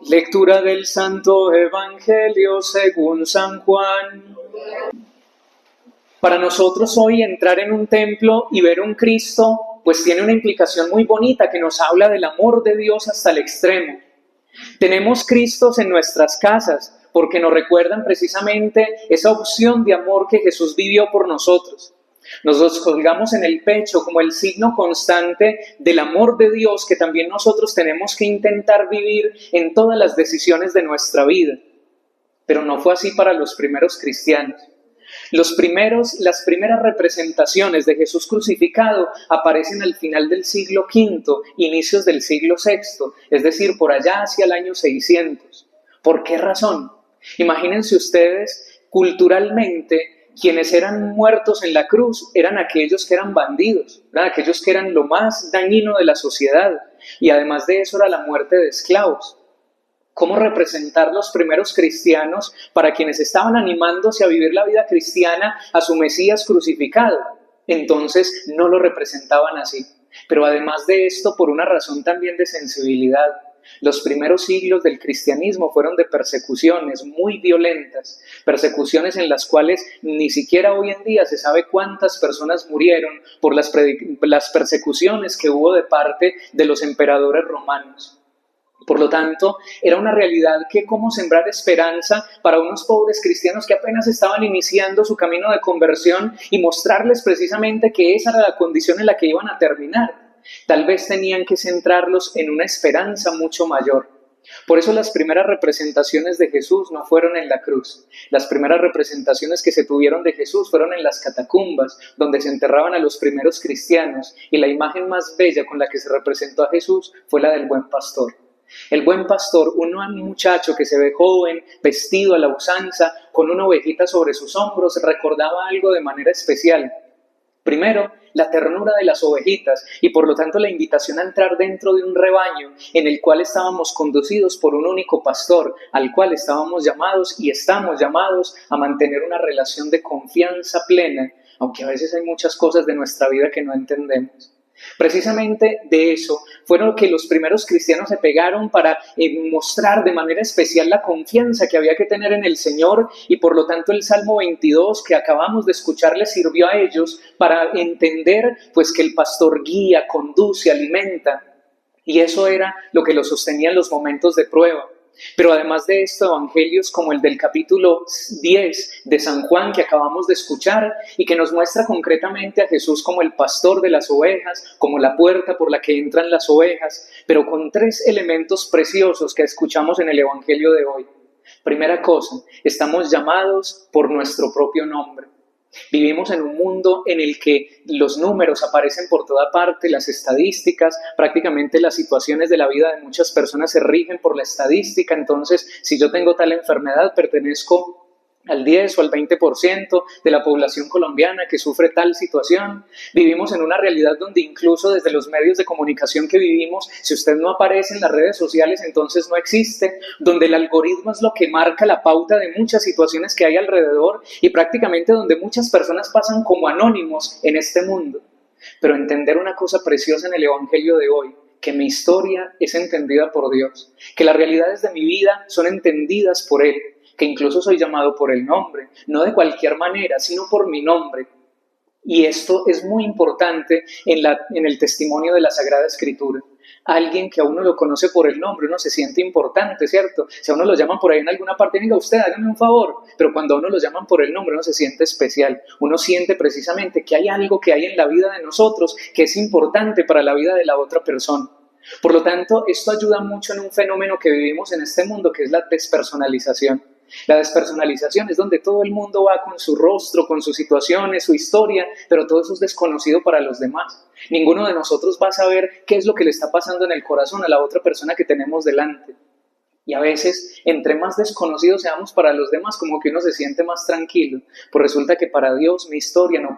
Lectura del Santo Evangelio según San Juan. Para nosotros hoy entrar en un templo y ver un Cristo, pues tiene una implicación muy bonita que nos habla del amor de Dios hasta el extremo. Tenemos Cristos en nuestras casas porque nos recuerdan precisamente esa opción de amor que Jesús vivió por nosotros. Nos los colgamos en el pecho como el signo constante del amor de Dios que también nosotros tenemos que intentar vivir en todas las decisiones de nuestra vida. Pero no fue así para los primeros cristianos. Las primeras representaciones de Jesús crucificado aparecen al final del siglo V, inicios del siglo VI, es decir, por allá hacia el año 600. ¿Por qué razón? Imagínense ustedes, culturalmente, quienes eran muertos en la cruz eran aquellos que eran bandidos, eran aquellos que eran lo más dañino de la sociedad, y además de eso era la muerte de esclavos. ¿Cómo representar los primeros cristianos para quienes estaban animándose a vivir la vida cristiana a su Mesías crucificado? Entonces no lo representaban así. Pero además de esto, por una razón también de sensibilidad, los primeros siglos del cristianismo fueron de persecuciones muy violentas, persecuciones en las cuales ni siquiera hoy en día se sabe cuántas personas murieron por las persecuciones que hubo de parte de los emperadores romanos. Por lo tanto, era una realidad que cómo sembrar esperanza para unos pobres cristianos que apenas estaban iniciando su camino de conversión y mostrarles precisamente que esa era la condición en la que iban a terminar. Tal vez tenían que centrarlos en una esperanza mucho mayor. Por eso las primeras representaciones de Jesús no fueron en la cruz. Las primeras representaciones que se tuvieron de Jesús fueron en las catacumbas, donde se enterraban a los primeros cristianos, y la imagen más bella con la que se representó a Jesús fue la del buen pastor. El buen pastor, un muchacho que se ve joven, vestido a la usanza, con una ovejita sobre sus hombros, recordaba algo de manera especial. Primero, la ternura de las ovejitas y por lo tanto la invitación a entrar dentro de un rebaño en el cual estábamos conducidos por un único pastor, al cual estábamos llamados y estamos llamados a mantener una relación de confianza plena, aunque a veces hay muchas cosas de nuestra vida que no entendemos. Precisamente de eso fueron que los primeros cristianos se pegaron para mostrar de manera especial la confianza que había que tener en el Señor, y por lo tanto el Salmo 22 que acabamos de escuchar les sirvió a ellos para entender pues que el pastor guía, conduce, alimenta, y eso era lo que los sostenía en los momentos de prueba. Pero además de esto, evangelios como el del capítulo 10 de San Juan que acabamos de escuchar y que nos muestra concretamente a Jesús como el pastor de las ovejas, como la puerta por la que entran las ovejas, pero con tres elementos preciosos que escuchamos en el evangelio de hoy. Primera cosa, estamos llamados por nuestro propio nombre. Vivimos en un mundo en el que los números aparecen por toda parte, las estadísticas, prácticamente las situaciones de la vida de muchas personas se rigen por la estadística. Entonces, si yo tengo tal enfermedad, pertenezco al 10 o al 20% de la población colombiana que sufre tal situación. Vivimos en una realidad donde incluso desde los medios de comunicación que vivimos, si usted no aparece en las redes sociales, entonces no existe, donde el algoritmo es lo que marca la pauta de muchas situaciones que hay alrededor y prácticamente donde muchas personas pasan como anónimos en este mundo. Pero entender una cosa preciosa en el evangelio de hoy, que mi historia es entendida por Dios, que las realidades de mi vida son entendidas por Él, que incluso soy llamado por el nombre, no de cualquier manera, sino por mi nombre. Y esto es muy importante en el testimonio de la Sagrada Escritura. Alguien que a uno lo conoce por el nombre, uno se siente importante, ¿cierto? Si a uno lo llaman por ahí en alguna parte, venga usted, hágame un favor. Pero cuando a uno lo llaman por el nombre, uno se siente especial. Uno siente precisamente que hay algo que hay en la vida de nosotros que es importante para la vida de la otra persona. Por lo tanto, esto ayuda mucho en un fenómeno que vivimos en este mundo, que es la despersonalización. La despersonalización es donde todo el mundo va con su rostro, con sus situaciones, su historia, pero todo eso es desconocido para los demás. Ninguno de nosotros va a saber qué es lo que le está pasando en el corazón a la otra persona que tenemos delante. Y a veces, entre más desconocidos seamos para los demás, como que uno se siente más tranquilo. Pues resulta que para Dios mi historia no